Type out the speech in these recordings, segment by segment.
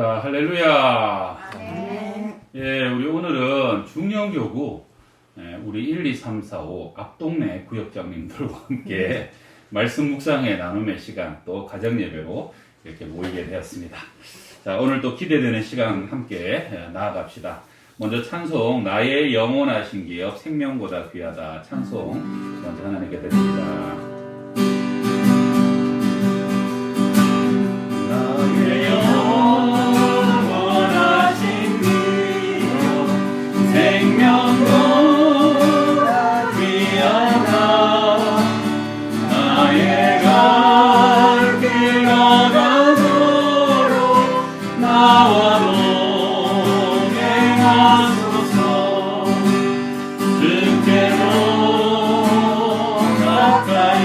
자, 할렐루야. 네. 예, 우리 오늘은 중영교구 우리 1, 2, 3, 4, 5 앞동네 구역장님들과 함께 말씀 묵상의 나눔의 시간 또 가정 예배로 이렇게 모이게 되었습니다. 자, 오늘 또 기대되는 시간 함께 나아갑시다. 먼저 찬송 나의 영원하신 기업 생명보다 귀하다 찬송 먼저 하나님께 드립니다. 나의 영원하신 기업 생명보다 귀하다 나의 갈 길 나가도록 나와 동행하소서 주께로 가까이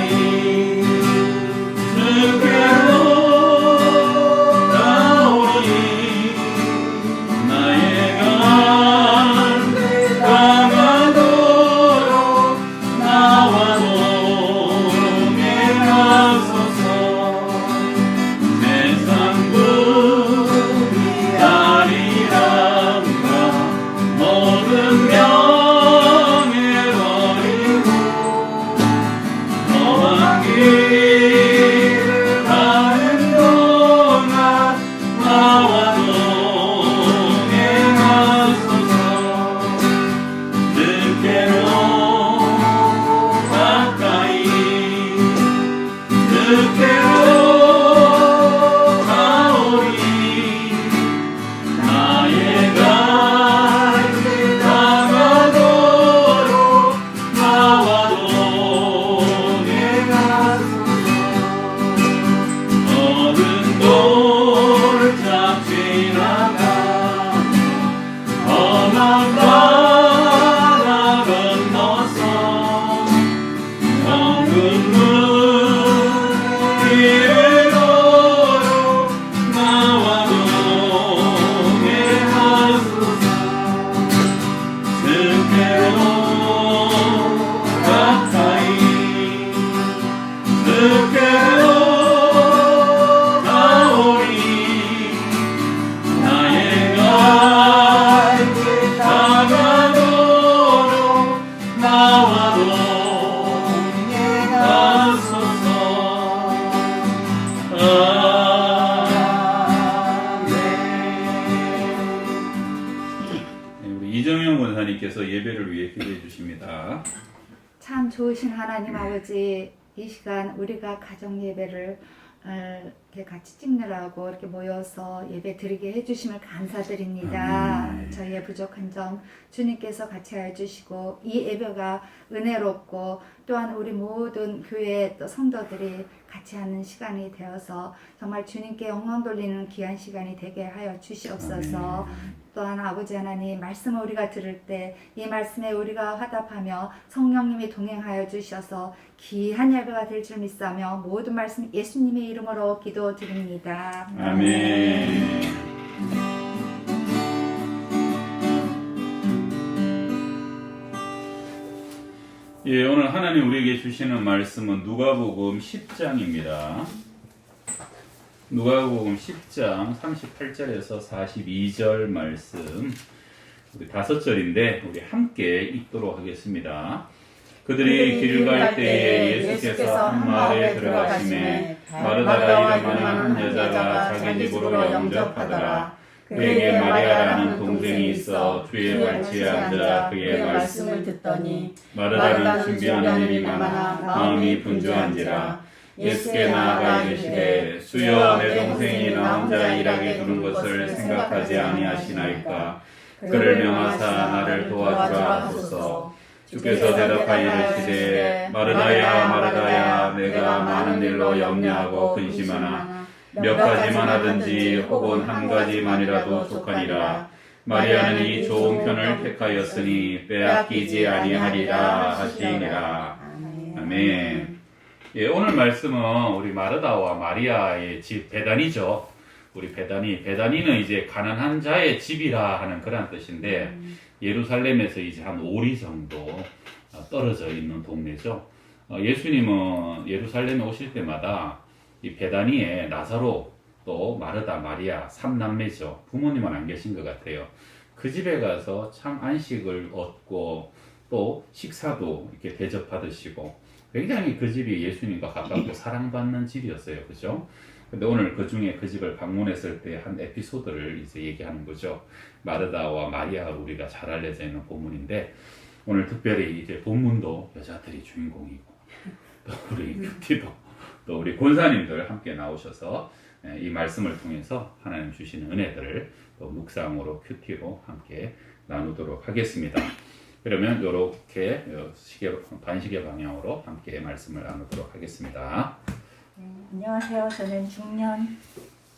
주께로 나오니 나의 갈 길 나가도록 나와 동행하소서 세상 부귀 아리랑과 모든 명예 버리고 험한 길을 가는 동안 나와 동행하소서 주께로 가까이 주께로 가오리 나의 갈 길 나가도록 나와 동행하소서 어두운 골짝 지나가 험한 바다 건너서 정금 문 길을 걸어 나와 동행하소서 주께로 가까이 주께로 가오리 나의 갈 길 나가도록 나와 동행하소서 아멘. 우리 이정영 권사님께서 예배를 위해 기도해 주십니다. 참 좋으신 하나님 아버지, 이 시간 우리가 가정 예배를 이렇게 같이 찍느라고 이렇게 모여서 예배 드리게 해주심을 감사드립니다. 아멘. 저희의 부족한 점 주님께서 같이 해주시고 이 예배가 은혜롭고 또한 우리 모든 교회 또 성도들이 같이 하는 시간이 되어서 정말 주님께 영광 돌리는 귀한 시간이 되게 하여 주시옵소서. 아멘. 또한 아버지 하나님 말씀을 우리가 들을 때 이 말씀에 우리가 화답하며 성령님이 동행하여 주셔서 귀한 예배가 될 줄 믿사며 모든 말씀 예수님의 이름으로 기도드립니다. 아멘. 예, 오늘 하나님 우리에게 주시는 말씀은 누가복음 10장입니다. 누가복음 10장 38절에서 42절 말씀 우리 5절인데 우리 함께 읽도록 하겠습니다. 그들이 길 갈 때에 예수께서 한 마을에 들어가시매 마르다라 이름하는 한 여자가 자기 집으로 영접하더라. 그에게 마리아라는 동생이 있어 주의 발치에 앉아 그의 말씀을 듣더니 마르다는 준비하는 일이 많아 마음이 분주한지라. 예수께 나아가 이르시되 주여 내 동생이 나 혼자 일하게 두는 것을 생각하지 아니하시나이까. 그를 명하사 나를 도와주라 하소서. 주께서 대답하여 이르시되 마르다야 마르다야 내가 많은 일로 염려하고 근심하나 몇 가지만 하든지 혹은 한 가지만이라도 족하니라. 마리아는 이 좋은 편을 택하였으니 빼앗기지 아니하리라 하시니라. 아멘. 예, 오늘 말씀은 우리 마르다와 마리아의 집 베다니죠. 우리 베다니는 이제 가난한 자의 집이라 하는 그런 뜻인데 예루살렘에서 이제 한 5리 정도 떨어져 있는 동네죠. 예수님은 예루살렘에 오실 때마다 이 베다니에 나사로 또 마르다, 마리아 3남매죠. 부모님은 안 계신 것 같아요. 그 집에 가서 참 안식을 얻고 또 식사도 이렇게 대접받으시고 굉장히 그 집이 예수님과 가깝고 사랑받는 집이었어요. 그죠? 근데 오늘 그 중에 그 집을 방문했을 때 한 에피소드를 이제 얘기하는 거죠. 마르다와 마리아가 우리가 잘 알려져 있는 본문인데 오늘 특별히 이제 본문도 여자들이 주인공이고 또 우리 큐티도 또 우리 권사님들 함께 나오셔서 이 말씀을 통해서 하나님 주시는 은혜들을 또 묵상으로 큐티로 함께 나누도록 하겠습니다. 그러면 이렇게 반시계 방향으로 함께 말씀을 나누도록 하겠습니다. 안녕하세요. 저는 중년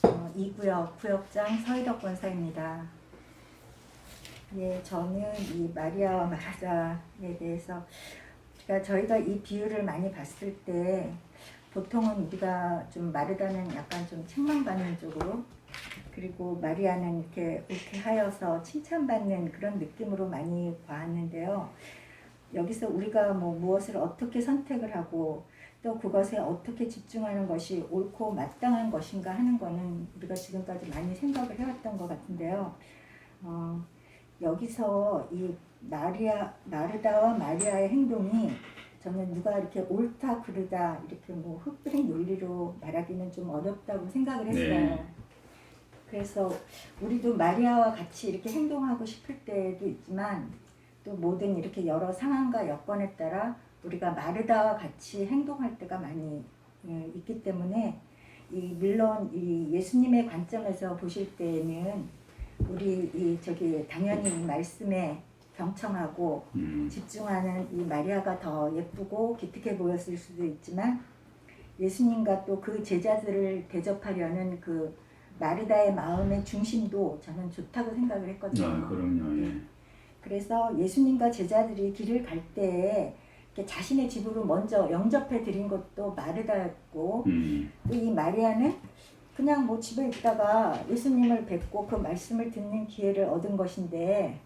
2구역 구역장 서희덕 권사입니다. 예, 저는 이 마리아와 마르다에 대해서 그러니까 저희가 이 비유를 많이 봤을 때 보통은 우리가 좀 마르다는 약간 좀 책망받는 쪽으로 그리고 마리아는 이렇게 욱해하여서 칭찬받는 그런 느낌으로 많이 봤는데요. 여기서 우리가 뭐 무엇을 어떻게 선택을 하고 또 그것에 어떻게 집중하는 것이 옳고 마땅한 것인가 하는 거는 우리가 지금까지 많이 생각을 해왔던 것 같은데요. 여기서 이 마르다와 마리아의 행동이 저는 누가 이렇게 옳다 그르다 이렇게 뭐 흑백 논리로 말하기는 좀 어렵다고 생각을 했어요. 네. 그래서 우리도 마리아와 같이 이렇게 행동하고 싶을 때도 있지만 또 모든 이렇게 여러 상황과 여건에 따라 우리가 마르다와 같이 행동할 때가 많이 있기 때문에 물론 이 예수님의 관점에서 보실 때에는 우리 당연히 이 말씀에 경청하고 집중하는 이 마리아가 더 예쁘고 기특해 보였을 수도 있지만 예수님과 또 그 제자들을 대접하려는 그 마르다의 마음의 중심도 저는 좋다고 생각을 했거든요. 그럼요. 예. 그래서 예수님과 제자들이 길을 갈 때에 자신의 집으로 먼저 영접해 드린 것도 마르다였고 또 이 마리아는 그냥 뭐 집에 있다가 예수님을 뵙고 그 말씀을 듣는 기회를 얻은 것인데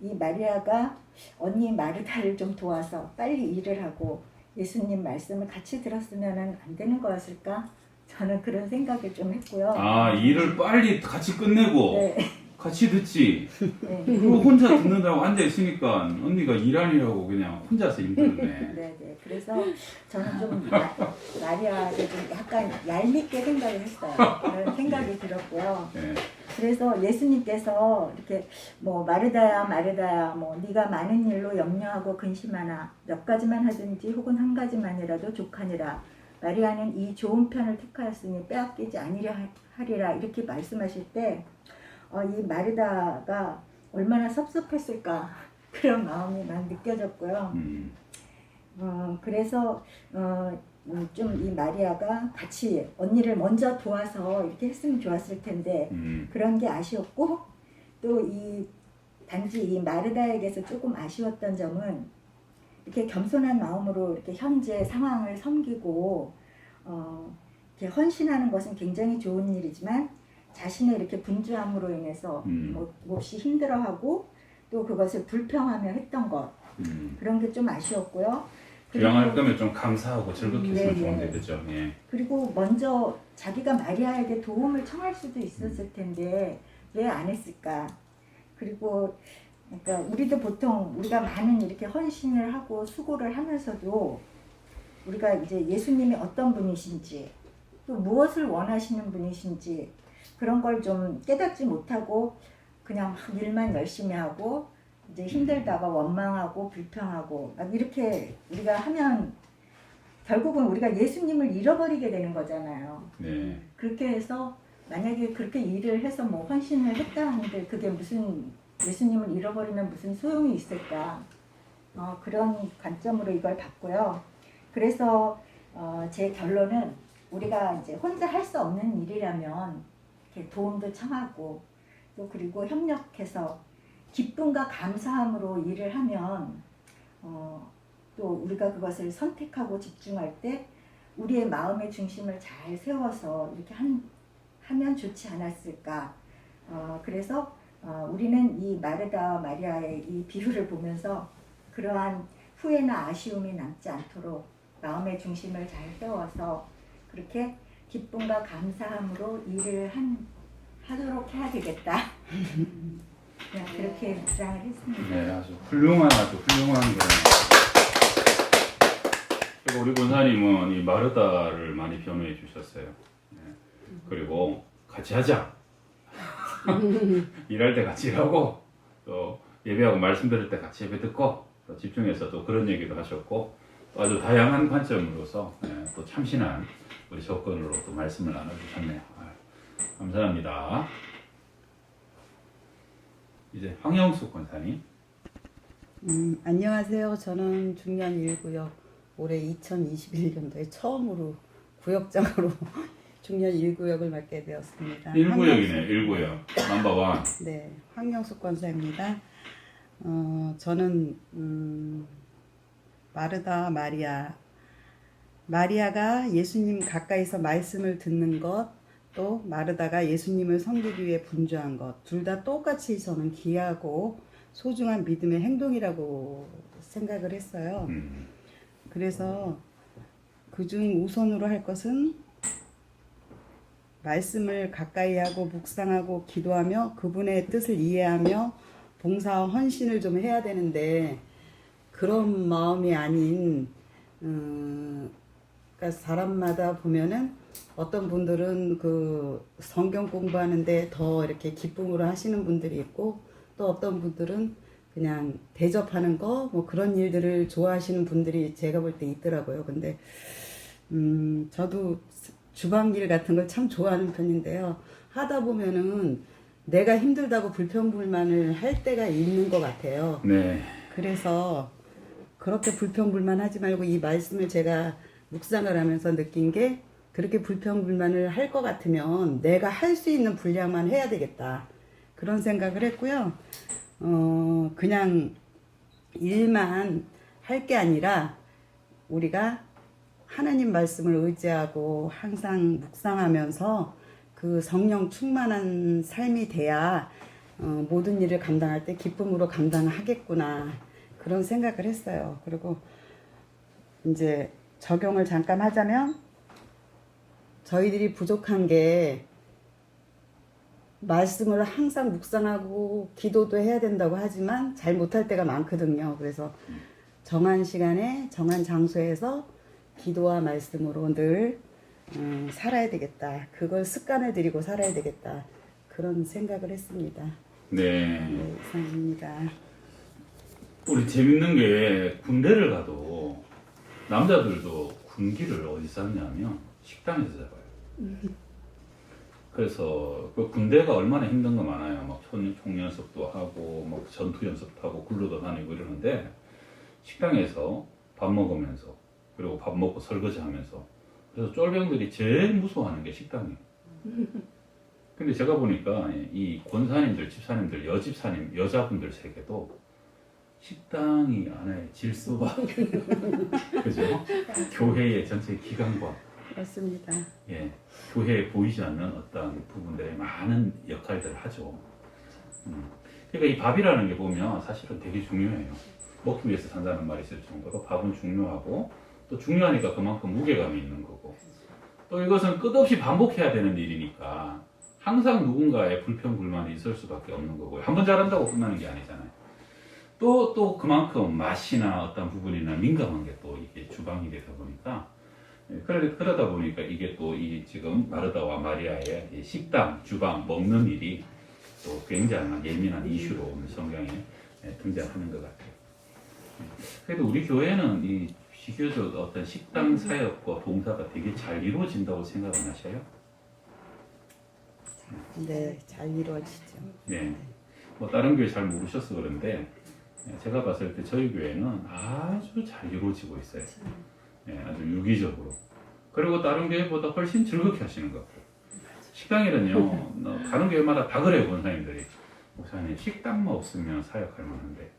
이 마리아가 언니 마르다를 좀 도와서 빨리 일을 하고 예수님 말씀을 같이 들었으면 안 되는 거였을까? 저는 그런 생각을 좀 했고요. 일을 빨리 같이 끝내고 네. 같이 듣지. 네. 그리고 혼자 듣는다고 앉아있으니까 언니가 일하느라고 그냥 혼자서 힘들네. 네. 그래서 저는 좀 마리아를 좀 약간 얄밉게 생각을 했어요. 그런 생각이 들었고요. 네. 그래서 예수님께서 이렇게 뭐 마르다야 뭐 네가 많은 일로 염려하고 근심하나 몇 가지만 하든지 혹은 한 가지만이라도 족하니라. 마리아는 이 좋은 편을 택하였으니 빼앗기지 아니려 하리라 이렇게 말씀하실 때 이 마르다가 얼마나 섭섭했을까 그런 마음이 막 느껴졌고요. 그래서 좀 이 마리아가 같이 언니를 먼저 도와서 이렇게 했으면 좋았을 텐데 그런 게 아쉬웠고 또 단지 이 마르다에게서 조금 아쉬웠던 점은 이렇게 겸손한 마음으로 이렇게 현재 상황을 섬기고 이렇게 헌신하는 것은 굉장히 좋은 일이지만 자신의 이렇게 분주함으로 인해서 몹시 힘들어하고 또 그것을 불평하며 했던 것 그런 게 좀 아쉬웠고요. 부양할 거면 좀 감사하고 즐겁게 했으면 좋은데 그죠? 예. 그리고 먼저 자기가 마리아에게 도움을 청할 수도 있었을 텐데 왜 안 했을까? 그리고 그러니까 우리도 보통 우리가 많은 이렇게 헌신을 하고 수고를 하면서도 우리가 이제 예수님이 어떤 분이신지 또 무엇을 원하시는 분이신지 그런 걸 좀 깨닫지 못하고 그냥 일만 열심히 하고 이제 힘들다가 원망하고 불평하고 막 이렇게 우리가 하면 결국은 우리가 예수님을 잃어버리게 되는 거잖아요. 네. 그렇게 해서 만약에 그렇게 일을 해서 뭐 헌신을 했다 하는데 그게 무슨 예수님을 잃어버리면 무슨 소용이 있을까? 그런 관점으로 이걸 봤고요. 그래서 제 결론은 우리가 이제 혼자 할 수 없는 일이라면 이렇게 도움도 청하고 또 그리고 협력해서 기쁨과 감사함으로 일을 하면 또 우리가 그것을 선택하고 집중할 때 우리의 마음의 중심을 잘 세워서 이렇게 하면 좋지 않았을까. 그래서 우리는 이 마르다와 마리아의 이 비유를 보면서 그러한 후회나 아쉬움이 남지 않도록 마음의 중심을 잘 세워서 그렇게 기쁨과 감사함으로 일을 하도록 해야 되겠다. 그냥 그렇게 묵상을 했습니다. 네, 아주 훌륭한 거. 그리고 우리 권사님은 이 마르다를 많이 변호해 주셨어요. 네. 그리고 같이 하자. 일할 때 같이 일하고 또 예배하고 말씀 들을 때 같이 예배 듣고 또 집중해서 또 그런 얘기도 하셨고 또 아주 다양한 관점으로서 또 참신한 우리 접근으로 또 말씀을 나눠주셨네요. 감사합니다. 이제 황영숙 권사님. 안녕하세요. 저는 중년 1구역 올해 2021년도에 처음으로 구역장으로 중년 1구역을 맡게 되었습니다. 1구역이네, 1구역. 넘버원. 네, 황영숙 권사입니다. 저는 마르다 마리아가 예수님 가까이서 말씀을 듣는 것, 또 마르다가 예수님을 섬기기 위해 분주한 것, 둘 다 똑같이 저는 귀하고 소중한 믿음의 행동이라고 생각을 했어요. 그래서 그중 우선으로 할 것은 말씀을 가까이 하고 묵상하고 기도하며 그분의 뜻을 이해하며 봉사와 헌신을 좀 해야 되는데 그런 마음이 아닌 그러니까 사람마다 보면은 어떤 분들은 그 성경 공부하는데 더 이렇게 기쁨으로 하시는 분들이 있고 또 어떤 분들은 그냥 대접하는 거 뭐 그런 일들을 좋아하시는 분들이 제가 볼 때 있더라고요. 근데 저도 주방일 같은 걸 참 좋아하는 편인데요. 하다 보면은 내가 힘들다고 불평불만을 할 때가 있는 것 같아요. 네. 그래서 그렇게 불평불만하지 말고 이 말씀을 제가 묵상을 하면서 느낀 게 그렇게 불평불만을 할 것 같으면 내가 할 수 있는 분량만 해야 되겠다. 그런 생각을 했고요. 그냥 일만 할 게 아니라 우리가 하나님 말씀을 의지하고 항상 묵상하면서 그 성령 충만한 삶이 돼야 모든 일을 감당할 때 기쁨으로 감당하겠구나 그런 생각을 했어요. 그리고 이제 적용을 잠깐 하자면 저희들이 부족한 게 말씀을 항상 묵상하고 기도도 해야 된다고 하지만 잘 못할 때가 많거든요. 그래서 정한 시간에 정한 장소에서 기도와 말씀으로 늘 살아야 되겠다. 그걸 습관을 들이고 살아야 되겠다. 그런 생각을 했습니다. 네. 네, 이상입니다. 우리 재밌는 게 군대를 가도 남자들도 군기를 어디서 잡냐면 식당에서 잡아요. 그래서 그 군대가 얼마나 힘든 거 많아요. 막 총연습도 하고 막 전투 연습도 하고 굴러도 다니고 이러는데 식당에서 밥 먹으면서 그리고 밥 먹고 설거지 하면서 그래서 쫄병들이 제일 무서워하는 게 식당이에요. 근데 제가 보니까 이 권사님들, 집사님들, 여집사님, 여자분들 세계도 식당이 하나의 질서와 그죠? 교회의 전체 기강과 그렇습니다. 예, 교회에 보이지 않는 어떤 부분들의 많은 역할들을 하죠. 그러니까 이 밥이라는 게 보면 사실은 되게 중요해요. 먹기 위해서 산다는 말이 있을 정도로 밥은 중요하고 또 중요하니까 그만큼 무게감이 있는 거고 또 이것은 끝없이 반복해야 되는 일이니까 항상 누군가의 불평불만이 있을 수밖에 없는 거고요. 한 번 잘한다고 끝나는 게 아니잖아요. 또 그만큼 맛이나 어떤 부분이나 민감한 게 또 이게 주방이 되다 보니까 그러다 보니까 이게 또 이 지금 마르다와 마리아의 이 식당, 주방, 먹는 일이 또 굉장한 예민한 이슈로 오늘 성경에 등장하는 것 같아요. 그래도 우리 교회는 이 비교적 어떤 식당 사역과 봉사가 되게 잘 이루어진다고 생각을 하셔요? 네, 잘 이루어지죠. 네. 뭐 다른 교회 잘 모르셔서 그런데 제가 봤을 때 저희 교회는 아주 잘 이루어지고 있어요. 네, 아주 유기적으로. 그리고 다른 교회보다 훨씬 즐겁게 하시는 것 같아요. 식당에는요, 다른 교회마다 다 그래요, 권사님들이. 목사님, 식당만 없으면 사역할 만한데,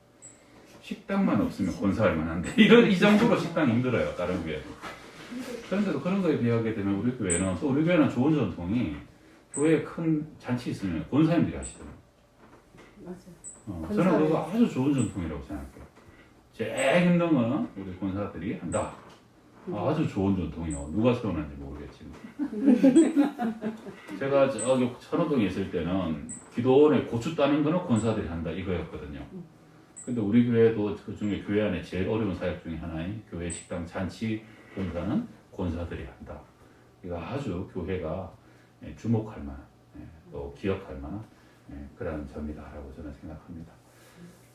식당만 없으면 권사할 만한데, 이 정도로 식당이 힘들어요, 다른 교회도. 그런데도 그런 거에 비하게 되면 우리 교회는, 또 우리 교회는 좋은 전통이, 교회에 큰 잔치 있으면 권사님들이 하시더라고요. 맞아요. 저는 그거 아주 좋은 전통이라고 생각해요. 제일 힘든 거는 우리 권사들이 한다. 아주 좋은 전통이요. 누가 세워놨는지 모르겠지만. 하겠지. 제가 저기 천호동에 있을 때는 기도원에 고추 따는 거는 권사들이 한다 이거였거든요. 근데 우리 교회도 그 중에 교회 안에 제일 어려운 사역 중에 하나인 교회 식당 잔치 봉사는 권사들이 한다. 이거 아주 교회가 주목할 만한 또 기억할 만한 그런 점이다라고 저는 생각합니다.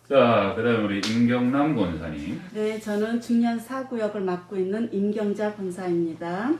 자, 그다음 우리 임경남 권사님. 네, 저는 중년 4구역을 맡고 있는 임경자 권사입니다.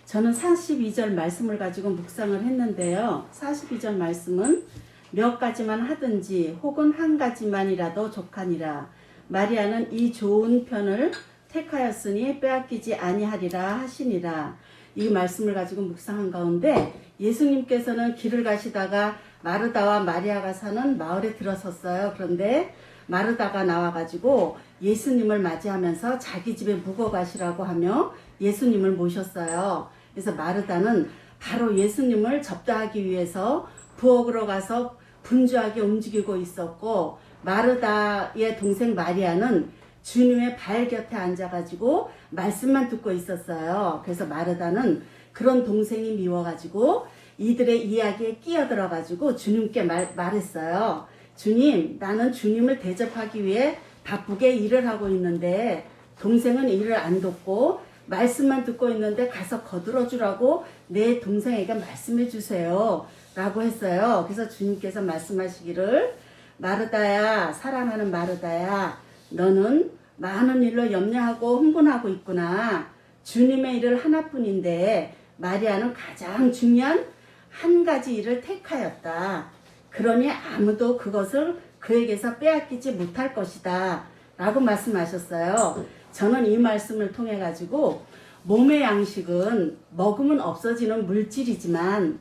저는 42절 말씀을 가지고 묵상을 했는데요. 42절 말씀은 몇 가지만 하든지 혹은 한 가지만이라도 족하니라. 마리아는 이 좋은 편을 택하였으니 빼앗기지 아니하리라 하시니라. 이 말씀을 가지고 묵상한 가운데 예수님께서는 길을 가시다가 마르다와 마리아가 사는 마을에 들어섰어요. 그런데 마르다가 나와가지고 예수님을 맞이하면서 자기 집에 묵어 가시라고 하며 예수님을 모셨어요. 그래서 마르다는 바로 예수님을 접대하기 위해서 부엌으로 가서 분주하게 움직이고 있었고, 마르다의 동생 마리아는 주님의 발 곁에 앉아가지고 말씀만 듣고 있었어요. 그래서 마르다는 그런 동생이 미워가지고 이들의 이야기에 끼어들어가지고 주님께 말했어요. 주님, 나는 주님을 대접하기 위해 바쁘게 일을 하고 있는데 동생은 일을 안 돕고 말씀만 듣고 있는데 가서 거들어 주라고 내 동생에게 말씀해 주세요 라고 했어요. 그래서 주님께서 말씀하시기를, 마르다야, 사랑하는 마르다야, 너는 많은 일로 염려하고 흥분하고 있구나. 주님의 일을 하나뿐인데 마리아는 가장 중요한 한 가지 일을 택하였다. 그러니 아무도 그것을 그에게서 빼앗기지 못할 것이다 라고 말씀하셨어요. 저는 이 말씀을 통해 가지고 몸의 양식은 먹으면 없어지는 물질이지만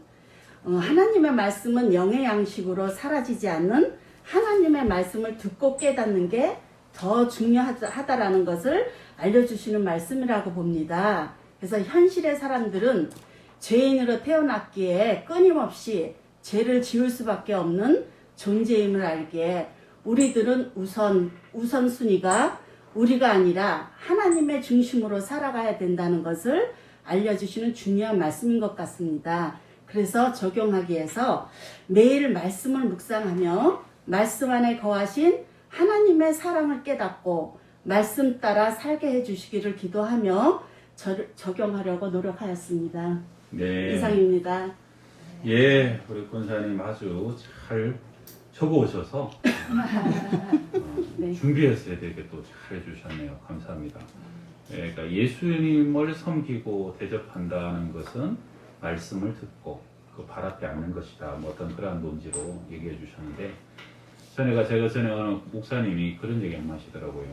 하나님의 말씀은 영의 양식으로 사라지지 않는 하나님의 말씀을 듣고 깨닫는 게 더 중요하다라는 것을 알려주시는 말씀이라고 봅니다. 그래서 현실의 사람들은 죄인으로 태어났기에 끊임없이 죄를 지을 수밖에 없는 존재임을 알기에 우리들은 우선순위가 우리가 아니라 하나님의 중심으로 살아가야 된다는 것을 알려주시는 중요한 말씀인 것 같습니다. 그래서 적용하기 위해서 매일 말씀을 묵상하며 말씀 안에 거하신 하나님의 사랑을 깨닫고 말씀 따라 살게 해주시기를 기도하며 적용하려고 노력하였습니다. 네. 이상입니다. 예, 우리 권사님 아주 잘 적어오셔서 네. 준비해서 되게 또 잘 해주셨네요. 감사합니다. 예, 그러니까 예수님을 섬기고 대접한다는 것은 말씀을 듣고 그 발 앞에 앉는 것이다. 뭐 어떤 그러한 논지로 얘기해 주셨는데, 제가 전에 어느 목사님이 그런 얘기 한번 하시더라고요.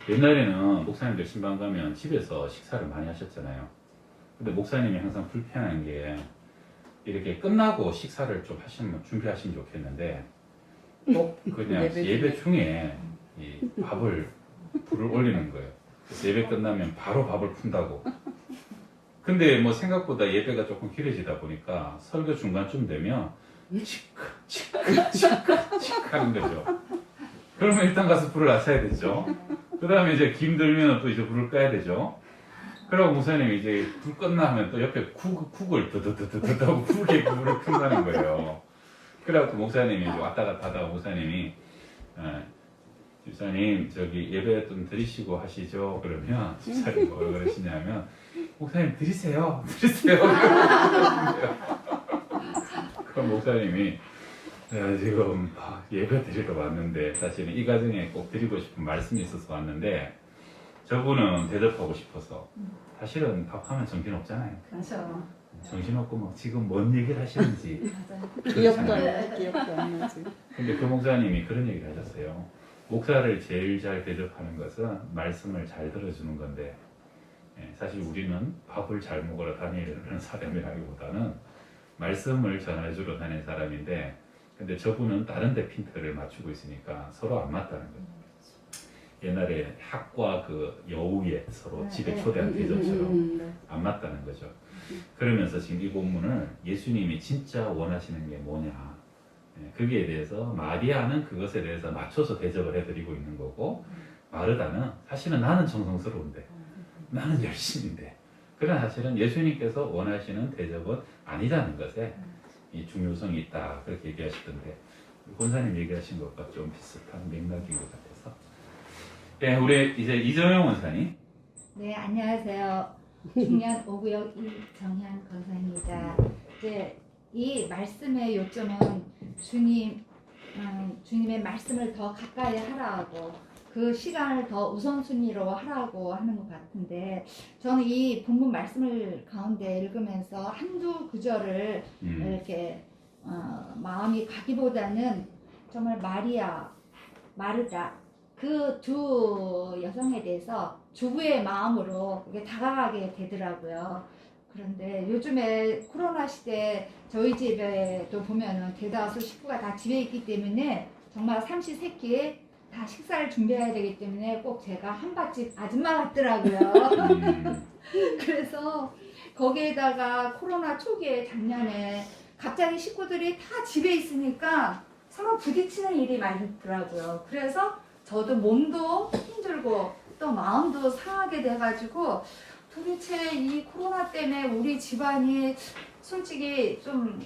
옛날에는 목사님들 신방 가면 집에서 식사를 많이 하셨잖아요. 근데 목사님이 항상 불편한 게 이렇게 끝나고 식사를 좀 준비하시면 좋겠는데 꼭 그냥 예배 중에 이 불을 올리는 거예요. 그래서 예배 끝나면 바로 밥을 푼다고. 근데 뭐 생각보다 예배가 조금 길어지다 보니까 설교 중간쯤 되면 치크 하는 거죠. 그러면 일단 가서 불을 놔둬야 되죠. 그 다음에 이제 김 들면 또 이제 불을 꺼야 되죠. 그러고 목사님이 이제 불 끝나면 또 옆에 국을 드드드드드 하고 국에 불을 푼다는 거예요. 그래갖고 목사님이 이제 왔다 갔다 하다가 목사님이 집사님 저기 예배 좀 드리시고 하시죠. 그러면 집사님이 뭐라고 그러시냐면, 목사님 드리세요. 그럼 목사님이 지금 예배 드리러 왔는데 사실은 이 가정에 꼭 드리고 싶은 말씀이 있어서 왔는데 저분은 대접하고 싶어서, 사실은 밥하면 정신없잖아요. 그렇죠. 정신없고 뭐 지금 뭔 얘기를 하시는지 기억도 안 나지, 기억도 안 나지. 근데 그 목사님이 그런 얘기를 하셨어요. 목사를 제일 잘 대접하는 것은 말씀을 잘 들어주는 건데, 사실 우리는 밥을 잘 먹으러 다니는 사람이라기보다는 말씀을 전해주러 다니는 사람인데, 근데 저분은 다른 데 핀트를 맞추고 있으니까 서로 안 맞다는 거죠. 옛날에 학과 그 여우에 서로 집에 초대한 대접처럼 안 맞다는 거죠. 그러면서 지금 이 본문을 예수님이 진짜 원하시는 게 뭐냐, 거기에 대해서 마리아는 그것에 대해서 맞춰서 대접을 해드리고 있는 거고, 마르다는 사실은 나는 정성스러운데 나는 열심인데 그러나 사실은 예수님께서 원하시는 대접은 아니라는 것에 이 중요성이 있다 그렇게 얘기하시던데 권사님 얘기하신 것과 좀 비슷한 맥락인 것 같아서. 네, 우리 이제 이정영 원사님. 네, 안녕하세요. 중년 5구역 이정현 권사입니다. 이제 이 말씀의 요점은 주님의 말씀을 더 가까이 하라고, 그 시간을 더 우선순위로 하라고 하는 것 같은데, 저는 이 본문 말씀을 가운데 읽으면서 한두 구절을 이렇게 마음이 가기보다는 정말 마리아, 마르다 그 두 여성에 대해서 주부의 마음으로 이게 다가가게 되더라고요. 그런데 요즘에 코로나 시대 저희 집에도 보면은 대다수 식구가 다 집에 있기 때문에 정말 삼시세끼 다 식사를 준비해야 되기 때문에 꼭 제가 한밭집 아줌마 같더라고요. 그래서 거기에다가 코로나 초기에 작년에 갑자기 식구들이 다 집에 있으니까 서로 부딪히는 일이 많더라고요. 그래서 저도 몸도 힘들고 또 마음도 상하게 돼가지고 도대체 이 코로나 때문에 우리 집안이 솔직히 좀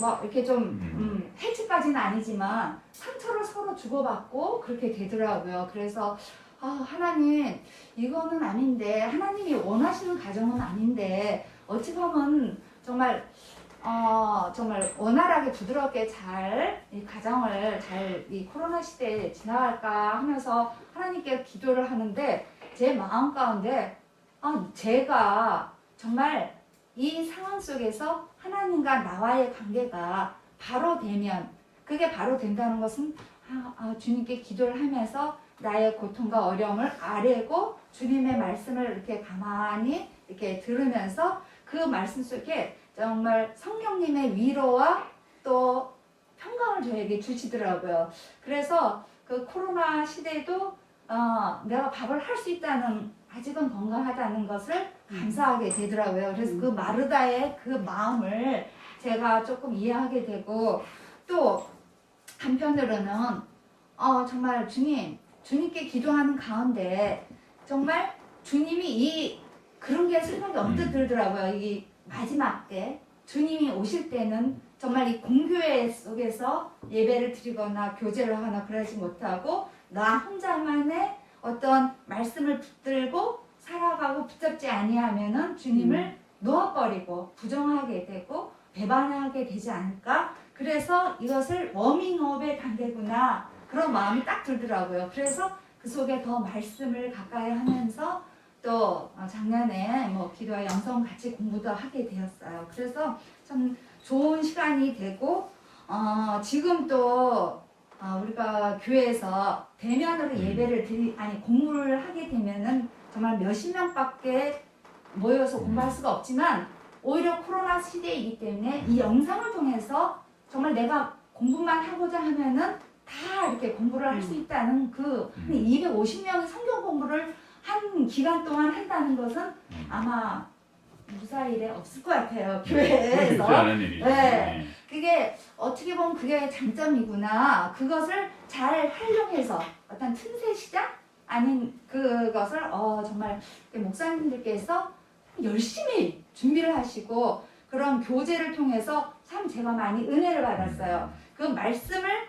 뭐 이렇게 좀 해치까지는 아니지만 상처를 서로 주고받고 그렇게 되더라고요. 그래서 하나님 이거는 아닌데, 하나님이 원하시는 가정은 아닌데 어찌 보면 정말 정말 원활하게 부드럽게 잘 이 가정을 잘 이 코로나 시대에 지나갈까 하면서 하나님께 기도를 하는데 제 마음 가운데 제가 정말 이 상황 속에서 하나님과 나와의 관계가 바로 되면, 그게 바로 된다는 것은 주님께 기도를 하면서 나의 고통과 어려움을 아뢰고 주님의 말씀을 이렇게 가만히 이렇게 들으면서 그 말씀 속에 정말 성령님의 위로와 또 평강을 저에게 주시더라고요. 그래서 그 코로나 시대에도 내가 밥을 할 수 있다는, 아직은 건강하다는 것을 감사하게 되더라고요. 그래서 그 마르다의 그 마음을 제가 조금 이해하게 되고, 또 한편으로는 정말 주님께 기도하는 가운데 정말 주님이 그런 게 생각이 언뜻 들더라고요. 이 마지막 때 주님이 오실 때는 정말 이 공교회 속에서 예배를 드리거나 교제를 하거나 그러지 못하고 나 혼자만의 어떤 말씀을 붙들고 살아가고 붙잡지 아니하면은 주님을 놓아버리고 부정하게 되고 배반하게 되지 않을까? 그래서 이것을 워밍업의 단계구나, 그런 마음이 딱 들더라고요. 그래서 그 속에 더 말씀을 가까이 하면서 또 작년에 뭐 기도와 영성 같이 공부도 하게 되었어요. 그래서 참 좋은 시간이 되고 지금 또 우리가 교회에서 대면으로 예배를 공부를 하게 되면은 정말 몇십 명밖에 모여서 공부할 수가 없지만, 오히려 코로나 시대이기 때문에 이 영상을 통해서 정말 내가 공부만 하고자 하면은 다 이렇게 공부를 할 수 있다는 그 250명이 성경 공부를 한 기간 동안 한다는 것은 아마 무사일에 없을 것 같아요. 교회에서. 쉽지 않은 일이죠. 네. 그게 어떻게 보면 그게 장점이구나. 그것을 잘 활용해서 어떤 틈새 시장 아닌 그것을 정말 목사님들께서 열심히 준비를 하시고 그런 교제를 통해서 참 제가 많이 은혜를 받았어요. 그 말씀을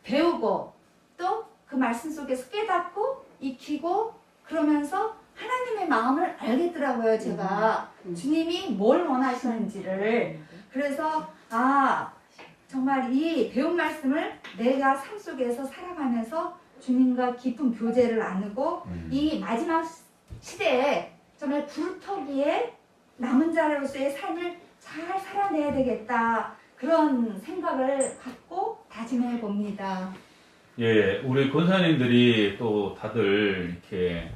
배우고 또 그 말씀 속에서 깨닫고 익히고 그러면서 하나님의 마음을 알겠더라고요. 제가 주님이 뭘 원하시는지를. 그래서 정말 이 배운 말씀을 내가 삶 속에서 살아가면서 주님과 깊은 교제를 나누고 이 마지막 시대에 정말 굴터기에 남은 자로서의 삶을 잘 살아내야 되겠다, 그런 생각을 갖고 다짐해 봅니다. 예, 우리 권사님들이 또 다들 이렇게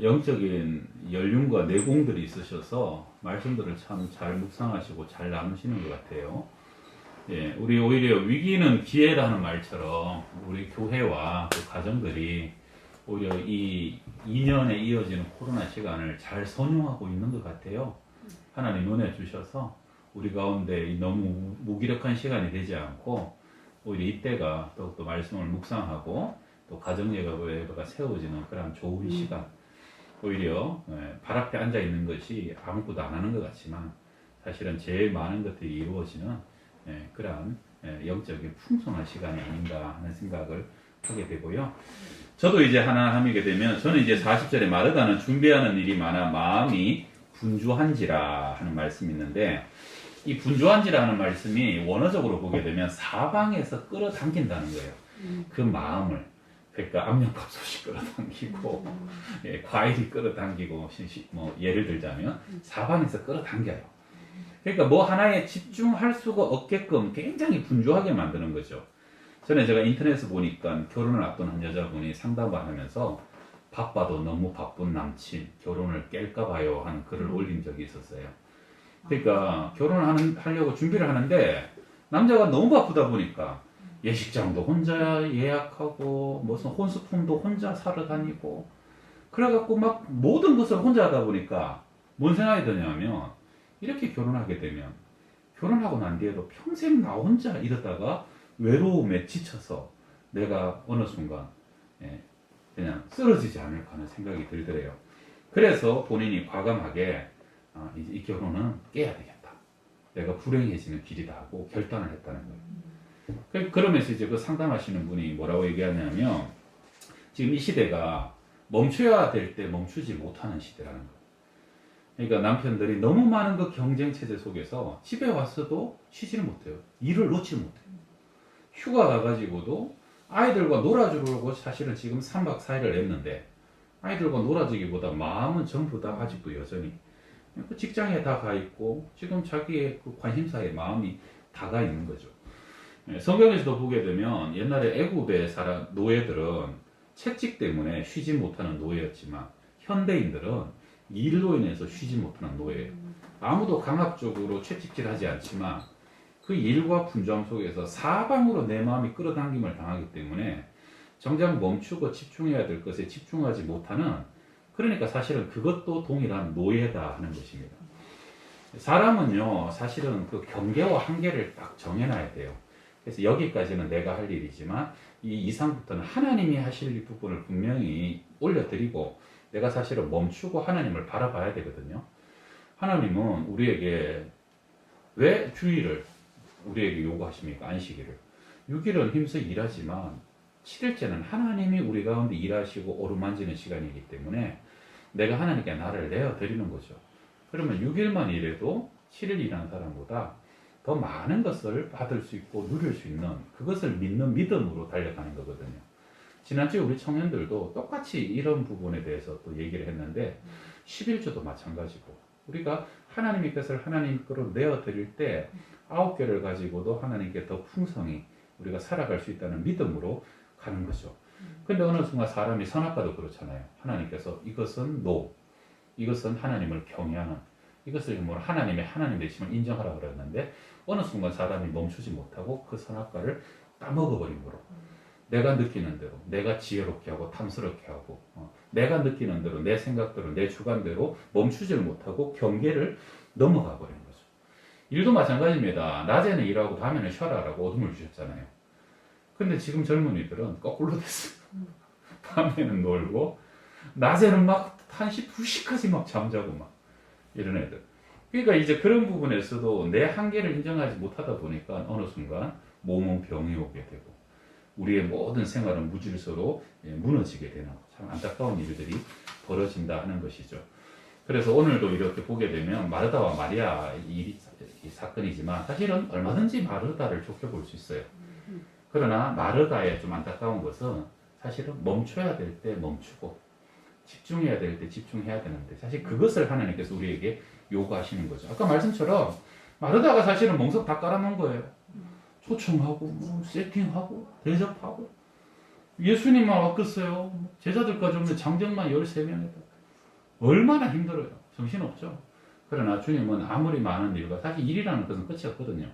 영적인 연륜과 내공들이 있으셔서 말씀들을 참 잘 묵상하시고 잘 나누시는 것 같아요. 예, 우리 오히려 위기는 기회라는 말처럼 우리 교회와 그 가정들이 오히려 이 2년에 이어지는 코로나 시간을 잘 선용하고 있는 것 같아요. 하나님 은혜 주셔서 우리 가운데 너무 무기력한 시간이 되지 않고 오히려 이때가 더욱더 말씀을 묵상하고 또 가정 예배가 세워지는 그런 좋은 시간, 오히려 발 앞에 앉아 있는 것이 아무것도 안 하는 것 같지만 사실은 제일 많은 것들이 이루어지는 그러한 영적인 풍성한 시간이 아닌가 하는 생각을 하게 되고요. 저도 이제 하나님이게 되면 저는 이제 40절에 마르다는 준비하는 일이 많아 마음이 분주한지라 하는 말씀이 있는데 이 분주한지라 하는 말씀이 원어적으로 보게 되면 사방에서 끌어당긴다는 거예요. 그 마음을. 그러니까 안면밥솥이 끌어당기고 과일이 끌어당기고 뭐 예를 들자면 사방에서 끌어당겨요. 그러니까 뭐 하나에 집중할 수가 없게끔 굉장히 분주하게 만드는 거죠. 전에 제가 인터넷에서 보니까 결혼을 앞둔 한 여자분이 상담을 하면서 바빠도 너무 바쁜 남친 결혼을 깰까 봐요 하는 글을 올린 적이 있었어요. 그러니까 결혼을 하려고 준비를 하는데 남자가 너무 바쁘다 보니까 예식장도 혼자 예약하고 무슨 혼수품도 혼자 사러 다니고 그래갖고 막 모든 것을 혼자 하다 보니까 뭔 생각이 드냐면 이렇게 결혼하게 되면 결혼하고 난 뒤에도 평생 나 혼자 이러다가 외로움에 지쳐서 내가 어느 순간 그냥 쓰러지지 않을까 하는 생각이 들더래요. 그래서 본인이 과감하게 이제 이 결혼은 깨야 되겠다. 내가 불행해지는 길이다 하고 결단을 했다는 거예요. 그러면서 이제 그 상담하시는 분이 뭐라고 얘기하냐면 지금 이 시대가 멈춰야 될 때 멈추지 못하는 시대라는 거예요. 그러니까 남편들이 너무 많은 그 경쟁 체제 속에서 집에 왔어도 쉬지를 못해요. 일을 놓지 못해요. 휴가 가가지고도 아이들과 놀아주려고 사실은 지금 3박 4일을 냈는데 아이들과 놀아주기보다 마음은 전부 다 아직도 여전히 그 직장에 다 가 있고 지금 자기의 그 관심사에 마음이 다 가 있는 거죠. 성경에서도 보게 되면 옛날에 애굽의 노예들은 채찍 때문에 쉬지 못하는 노예였지만 현대인들은 일로 인해서 쉬지 못하는 노예예요. 아무도 강압적으로 채찍질하지 않지만 그 일과 분주함 속에서 사방으로 내 마음이 끌어당김을 당하기 때문에 정작 멈추고 집중해야 될 것에 집중하지 못하는 그러니까 사실은 그것도 동일한 노예다 하는 것입니다. 사람은요 사실은 그 경계와 한계를 딱 정해놔야 돼요. 그래서 여기까지는 내가 할 일이지만 이 이상부터는 하나님이 하실 부분을 분명히 올려드리고 내가 사실은 멈추고 하나님을 바라봐야 되거든요. 하나님은 우리에게 왜 주일을 우리에게 요구하십니까? 안식일을. 6일은 힘써 일하지만 7일째는 하나님이 우리 가운데 일하시고 오르만지는 시간이기 때문에 내가 하나님께 나를 내어드리는 거죠. 그러면 6일만 일해도 7일 일하는 사람보다 더 많은 것을 받을 수 있고 누릴 수 있는 그것을 믿는 믿음으로 달려가는 거거든요. 지난주에 우리 청년들도 똑같이 이런 부분에 대해서 또 얘기를 했는데 11조도 마찬가지고 우리가 하나님의 것을 하나님 거로 내어드릴 때 9개를 가지고도 하나님께 더 풍성히 우리가 살아갈 수 있다는 믿음으로 가는 거죠. 근데 어느 순간 사람이 선악과도 그렇잖아요. 하나님께서 이것은 노, 이것은 하나님을 경외하는 이것을 뭐 하나님의 하나님 되심을 인정하라 그랬는데 어느 순간 사람이 멈추지 못하고 그 선악과를 따먹어버린 거로 내가 느끼는 대로 내가 지혜롭게 하고 탐스럽게 하고 내가 느끼는 대로 내 생각대로 내 주관대로 멈추지를 못하고 경계를 넘어가 버린 거죠. 일도 마찬가지입니다. 낮에는 일하고 밤에는 쉬어라라고 어둠을 주셨잖아요. 근데 지금 젊은이들은 거꾸로 됐어요. 밤에는 놀고 낮에는 막 1시, 2시까지 막 잠자고 막 이런 애들. 그러니까 이제 그런 부분에서도 내 한계를 인정하지 못하다 보니까 어느 순간 몸은 병이 오게 되고 우리의 모든 생활은 무질서로 무너지게 되는 참 안타까운 일들이 벌어진다 하는 것이죠. 그래서 오늘도 이렇게 보게 되면 마르다와 마리아 이 사건이지만 사실은 얼마든지 마르다를 좋게 볼 수 있어요. 그러나 마르다의 좀 안타까운 것은 사실은 멈춰야 될 때 멈추고 집중해야 될 때 집중해야 되는데 사실 그것을 하나님께서 우리에게 요구하시는 거죠. 아까 말씀처럼 마르다가 사실은 멍석 다 깔아놓은 거예요. 초청하고 뭐 세팅하고 대접하고 예수님만 왔겠어요. 제자들까지 오면 장정만 13명이다. 얼마나 힘들어요. 정신없죠. 그러나 주님은 아무리 많은 일과 사실 일이라는 것은 끝이 없거든요.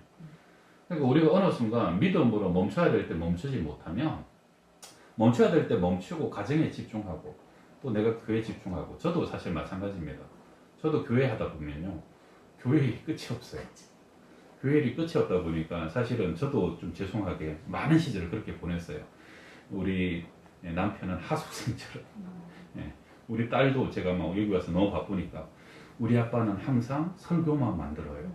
그러니까 우리가 어느 순간 믿음으로 멈춰야 될 때 멈추지 못하면 멈춰야 될 때 멈추고 가정에 집중하고 또 내가 교회에 집중하고 저도 사실 마찬가지입니다. 저도 교회 하다 보면요. 교회 일이 끝이 없어요. 교회 일이 끝이 없다 보니까 사실은 저도 좀 죄송하게 많은 시절을 그렇게 보냈어요. 우리 남편은 하숙생처럼 우리 딸도 제가 막 여기 와서 너무 바쁘니까 우리 아빠는 항상 설교만 만들어요.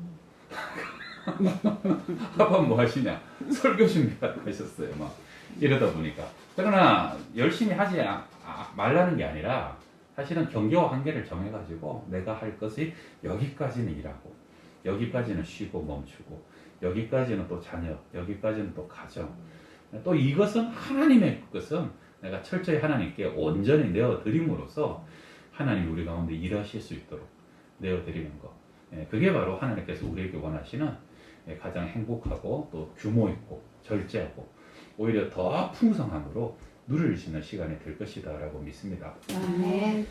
아빠 뭐 하시냐? 설교 준비하셨어요. 막 이러다 보니까. 그러나 열심히 하지 말라는 게 아니라 사실은 경계와 한계를 정해가지고 내가 할 것이 여기까지는 일하고 여기까지는 쉬고 멈추고 여기까지는 또 자녀, 여기까지는 또 가정. 또 이것은 하나님의 것은 내가 철저히 하나님께 온전히 내어드림으로써 하나님 우리 가운데 일하실 수 있도록 내어드리는 것. 그게 바로 하나님께서 우리에게 원하시는 가장 행복하고 또 규모 있고 절제하고 오히려 더 풍성함으로 누릴 수 있는 시간이 될 것이다 라고 믿습니다. 아멘.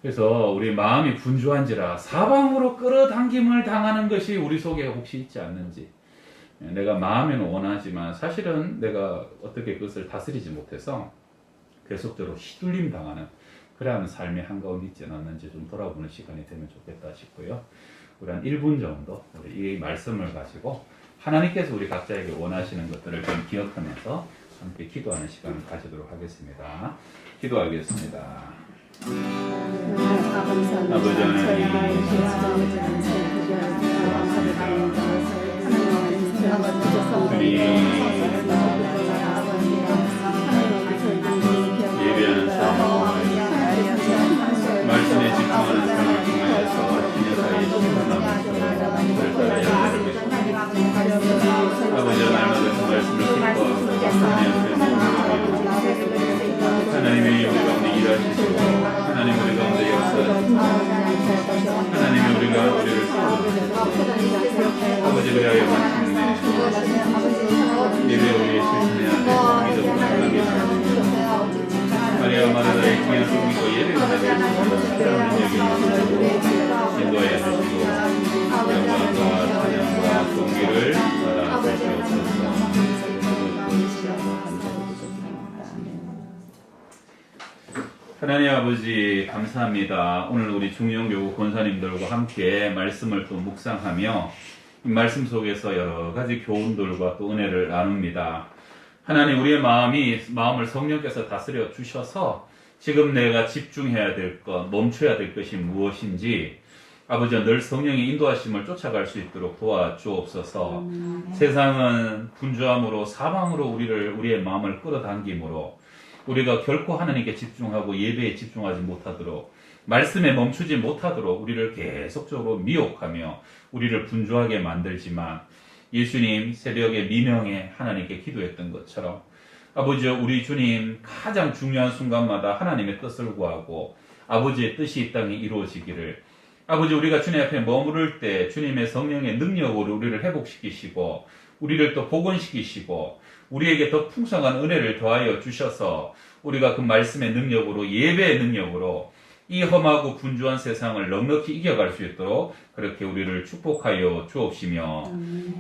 그래서 우리 마음이 분주한지라 사방으로 끌어당김을 당하는 것이 우리 속에 혹시 있지 않는지. 내가 마음에는 원하지만 사실은 내가 어떻게 그것을 다스리지 못해서 계속적으로 휘둘림 당하는 그러한 삶의 한가운데 있지 않았는지 좀 돌아보는 시간이 되면 좋겠다 싶고요. 우리 한 1분 정도 우리 이 말씀을 가지고 하나님께서 우리 각자에게 원하시는 것들을 좀 기억하면서 함께 기도하는 시간을 가지도록 하겠습니다. 기도하겠습니다. 아버지 하나님, 예배하는 삶을 말씀에 집중하는 삶을 통하여서 기념사의 시간을 아버지와 날마다 그 말씀을 기뻐하고 하나님의 우리 가운데 일하시고 하나님 우리 가운데 역사하시고 하나님이 우리를 아버지 그리하여 마침내 예배 우리의 실천해야 될 믿음으로 나갑니다. 마리아 마르다의 귀한 성기고 예배가 되시고 새로운 능력이 인도하여 주시고 영광과 찬양과 존귀를 받아 주시옵소서. 하나님 아버지 감사합니다. 오늘 우리 중영교구 권사님들과 함께 말씀을 또 묵상하며 이 말씀 속에서 여러 가지 교훈들과 또 은혜를 나눕니다. 하나님 우리의 마음을 성령께서 다스려 주셔서 지금 내가 집중해야 될 것, 멈춰야 될 것이 무엇인지 아버지와 늘 성령의 인도하심을 쫓아갈 수 있도록 도와주옵소서. 세상은 분주함으로 사방으로 우리의 마음을 끌어당김으로 우리가 결코 하나님께 집중하고 예배에 집중하지 못하도록 말씀에 멈추지 못하도록 우리를 계속적으로 미혹하며 우리를 분주하게 만들지만 예수님 새벽에 미명에 하나님께 기도했던 것처럼 아버지 우리 주님 가장 중요한 순간마다 하나님의 뜻을 구하고 아버지의 뜻이 이 땅에 이루어지기를 아버지 우리가 주님 앞에 머무를 때 주님의 성령의 능력으로 우리를 회복시키시고 우리를 또 복원시키시고 우리에게 더 풍성한 은혜를 더하여 주셔서 우리가 그 말씀의 능력으로 예배의 능력으로 이 험하고 분주한 세상을 넉넉히 이겨갈 수 있도록 그렇게 우리를 축복하여 주옵시며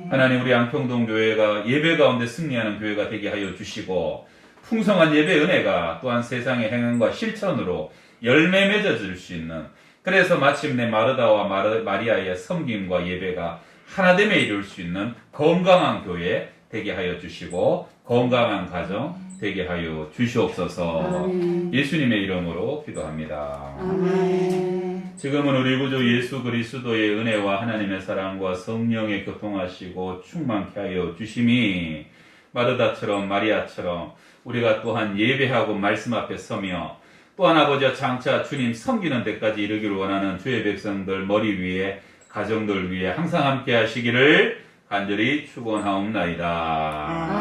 하나님 우리 양평동교회가 예배 가운데 승리하는 교회가 되게 하여 주시고 풍성한 예배 은혜가 또한 세상의 행함과 실천으로 열매 맺어질 수 있는 그래서 마침내 마르다와 마리아의 섬김과 예배가 하나됨에 이룰 수 있는 건강한 교회 되게 하여 주시고 건강한 가정 되게 하여 주시옵소서. 아멘. 예수님의 이름으로 기도합니다. 아멘. 지금은 우리 구주 예수 그리스도의 은혜와 하나님의 사랑과 성령의 교통하시고 충만케 하여 주심이 마르다처럼 마리아처럼 우리가 또한 예배하고 말씀 앞에 서며 또한 아버지와 장차 주님 섬기는 데까지 이르기를 원하는 주의 백성들 머리 위에 가정들 위에 항상 함께 하시기를 간절히 축원하옵나이다.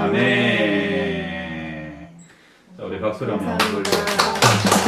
아멘. 자, 우리 박수를 한번 올려주세요.